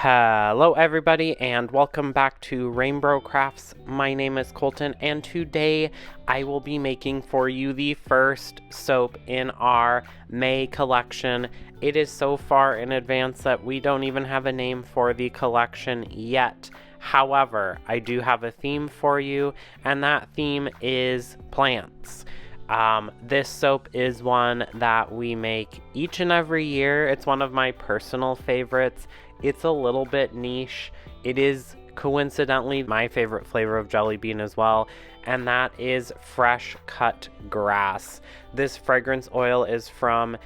Hello everybody and welcome back to RainBro Crafts. My name is Colton and today I will be making for you the first soap in our May collection. It is so far in advance that we don't even have a name for the collection yet. However, I do have a theme for you, and that theme is plants. This soap is one that we make each and every year. It's one of my personal favorites. It's a little bit niche. It is coincidentally my favorite flavor of jelly bean as well, and that is fresh cut grass. This fragrance oil is from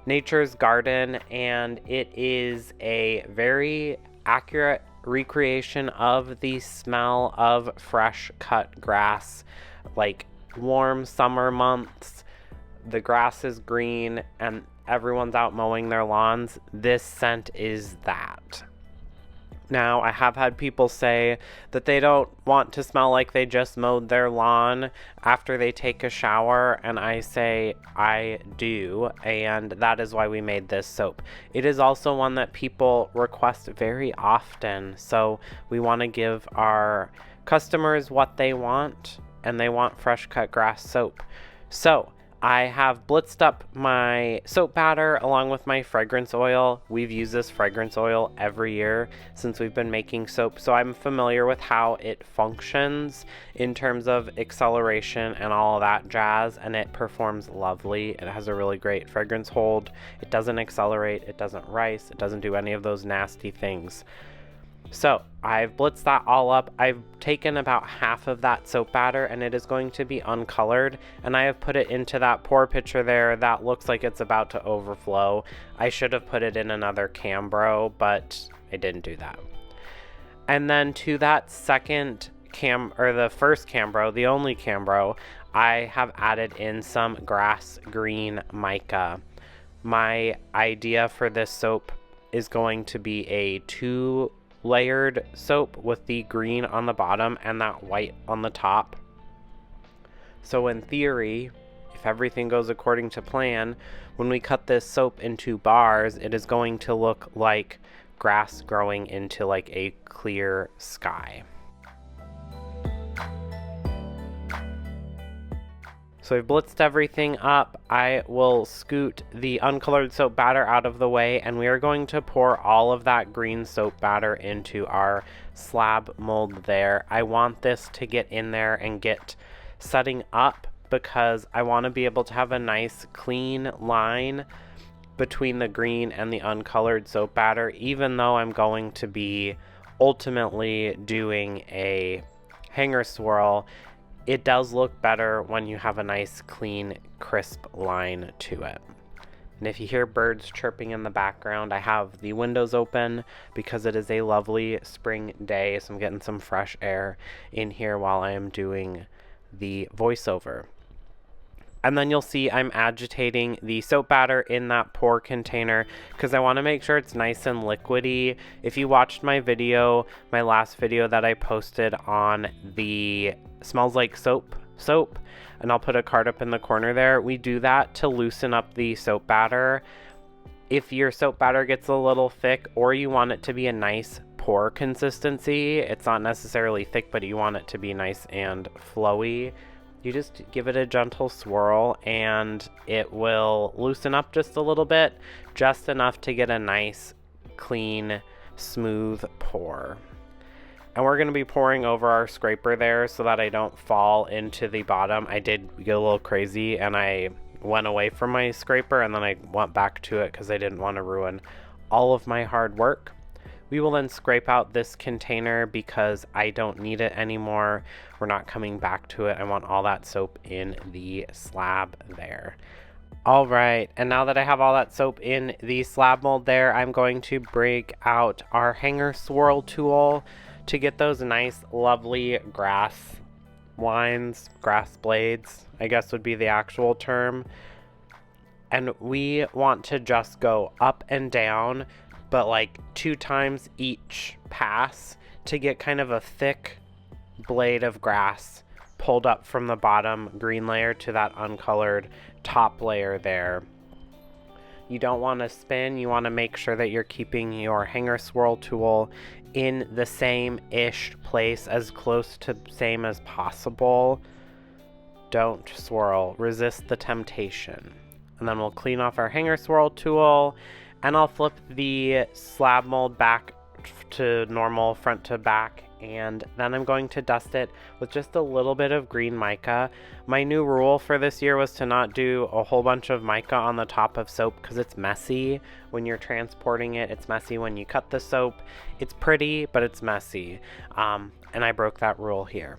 Nature's Garden, and it is a very accurate recreation of the smell of fresh cut grass. Like warm summer months, the grass is green and everyone's out mowing their lawns. This scent is that. Now, I have had people say that they don't want to smell like they just mowed their lawn after they take a shower, and I say I do, and that is why we made this soap. It is also one that people request very often, so we want to give our customers what they want, and they want fresh cut grass soap. So I have blitzed up my soap batter along with my fragrance oil. We've used this fragrance oil every year since we've been making soap, so I'm familiar with how it functions in terms of acceleration and all of that jazz, and it performs lovely. It has a really great fragrance hold. It doesn't accelerate, it doesn't rice, it doesn't do any of those nasty things. So I've blitzed that all up. I've taken about half of that soap batter, and it is going to be uncolored, and I have put it into that pour pitcher there that looks like it's about to overflow. I should have put it in another Cambro, but I didn't do that. And then to that the first Cambro, the only Cambro, I have added in some grass green mica. My idea for this soap is going to be a two-layered soap with the green on the bottom and that white on the top. So in theory, if everything goes according to plan, when we cut this soap into bars, it is going to look like grass growing into like a clear sky. So I've blitzed everything up. I will scoot the uncolored soap batter out of the way, and we are going to pour all of that green soap batter into our slab mold there. I want this to get in there and get setting up because I want to be able to have a nice clean line between the green and the uncolored soap batter, even though I'm going to be ultimately doing a hanger swirl. It does look better when you have a nice, clean, crisp line to it. And if you hear birds chirping in the background, I have the windows open because it is a lovely spring day, so I'm getting some fresh air in here while I am doing the voiceover. And then you'll see I'm agitating the soap batter in that pour container because I want to make sure it's nice and liquidy. If you watched my last video that I posted on the smells like soap, and I'll put a card up in the corner there, we do that to loosen up the soap batter. If your soap batter gets a little thick or you want it to be a nice pour consistency, it's not necessarily thick, but you want it to be nice and flowy, you just give it a gentle swirl and it will loosen up just a little bit, just enough to get a nice, clean, smooth pour. And we're going to be pouring over our scraper there so that I don't fall into the bottom. I did get a little crazy and I went away from my scraper and then I went back to it because I didn't want to ruin all of my hard work. We will then scrape out this container because I don't need it anymore. We're not coming back to it. I want all that soap in the slab there. All right, and now that I have all that soap in the slab mold there, I'm going to break out our hanger swirl tool to get those nice, lovely grass lines, grass blades, I guess would be the actual term. And we want to just go up and down, but like 2 times each pass to get kind of a thick blade of grass pulled up from the bottom green layer to that uncolored top layer there. You don't want to spin. You want to make sure that you're keeping your hanger swirl tool in the same-ish place, as close to same as possible. Don't swirl. Resist the temptation. And then we'll clean off our hanger swirl tool, and I'll flip the slab mold back to normal, front to back, and then I'm going to dust it with just a little bit of green mica. My new rule for this year was to not do a whole bunch of mica on the top of soap because it's messy when you're transporting it. It's messy when you cut the soap. It's pretty, but it's messy. And I broke that rule here.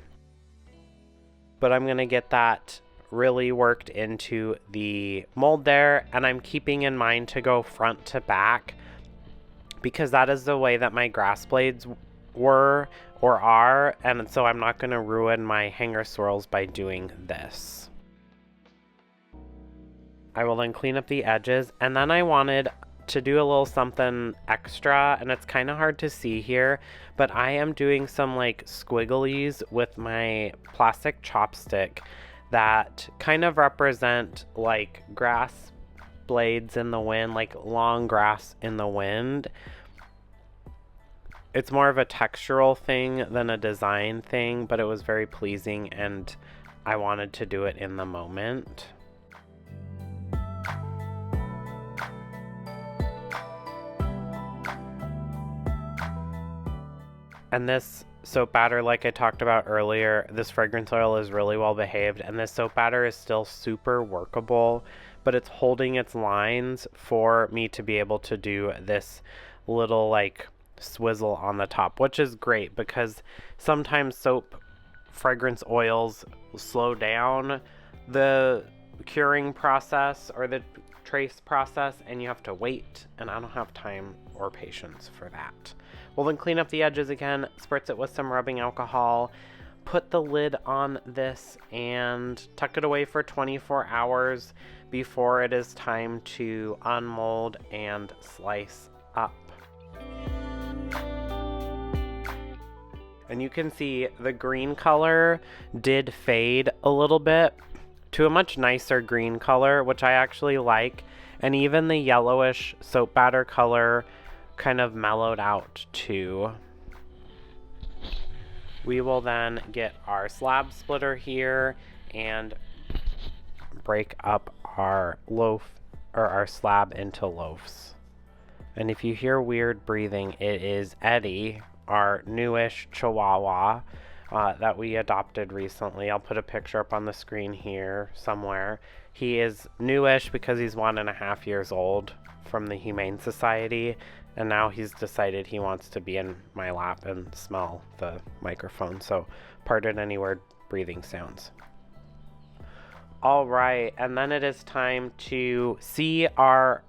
But I'm going to get that really worked into the mold there, and I'm keeping in mind to go front to back because that is the way that my grass blades were or are, and so I'm not going to ruin my hanger swirls by doing this. I will then clean up the edges, and then I wanted to do a little something extra, and it's kind of hard to see here, but I am doing some like squigglies with my plastic chopstick that kind of represent like grass blades in the wind, like long grass in the wind. It's more of a textural thing than a design thing, but it was very pleasing and I wanted to do it in the moment. And this soap batter, like I talked about earlier, this fragrance oil is really well behaved, and this soap batter is still super workable, but it's holding its lines for me to be able to do this little like swizzle on the top, which is great because sometimes soap fragrance oils slow down the curing process or the trace process, and you have to wait, and I don't have time or patience for that. We'll then clean up the edges again, spritz it with some rubbing alcohol, put the lid on this, and tuck it away for 24 hours before it is time to unmold and slice up. And you can see the green color did fade a little bit to a much nicer green color, which I actually like. And even the yellowish soap batter color kind of mellowed out too. We will then get our slab splitter here and break up our loaf or our slab into loaves. And if you hear weird breathing, it is Eddie, our newish Chihuahua that we adopted recently. I'll put a picture up on the screen here somewhere. He is newish because he's 1.5 years old from the Humane Society, and now he's decided he wants to be in my lap and smell the microphone, so pardon any weird breathing sounds. All right, and then it is time to see our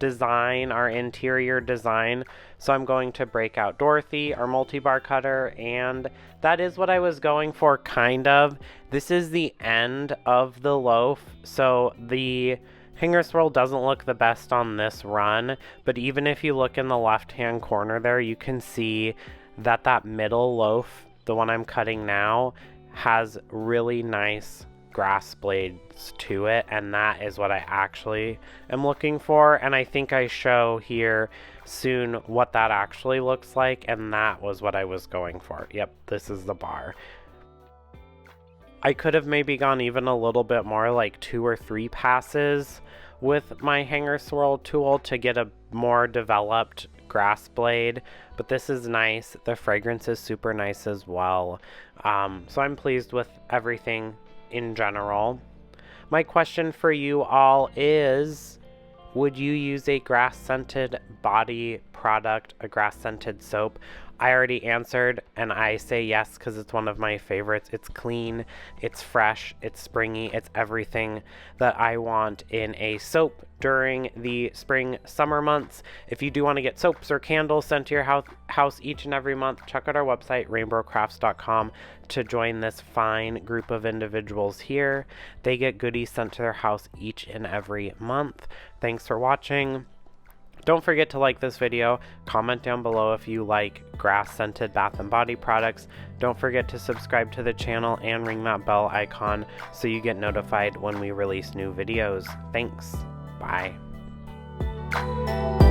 design, our interior design. So I'm going to break out Dorothy, our multi-bar cutter, and that is what I was going for, kind of. This is the end of the loaf, so the hanger swirl doesn't look the best on this run, but even if you look in the left-hand corner there, you can see that that middle loaf, the one I'm cutting now, has really nice grass blades to it, and that is what I actually am looking for. And I think I show here soon what that actually looks like, and that was what I was going for. Yep, this is the bar. I could have maybe gone even a little bit more, like 2 or 3 passes with my hanger swirl tool to get a more developed grass blade, but this is nice. The fragrance is super nice as well. So I'm pleased with everything in general. My question for you all is, would you use a grass scented body product, a grass scented soap? I already answered, and I say yes because it's one of my favorites. It's clean, it's fresh, it's springy, it's everything that I want in a soap during the spring, summer months. If you do want to get soaps or candles sent to your house each and every month, check out our website, rainbrocrafts.com, to join this fine group of individuals here. They get goodies sent to their house each and every month. Thanks for watching. Don't forget to like this video, comment down below if you like grass scented bath and body products. Don't forget to subscribe to the channel and ring that bell icon so you get notified when we release new videos. Thanks. Bye. soap.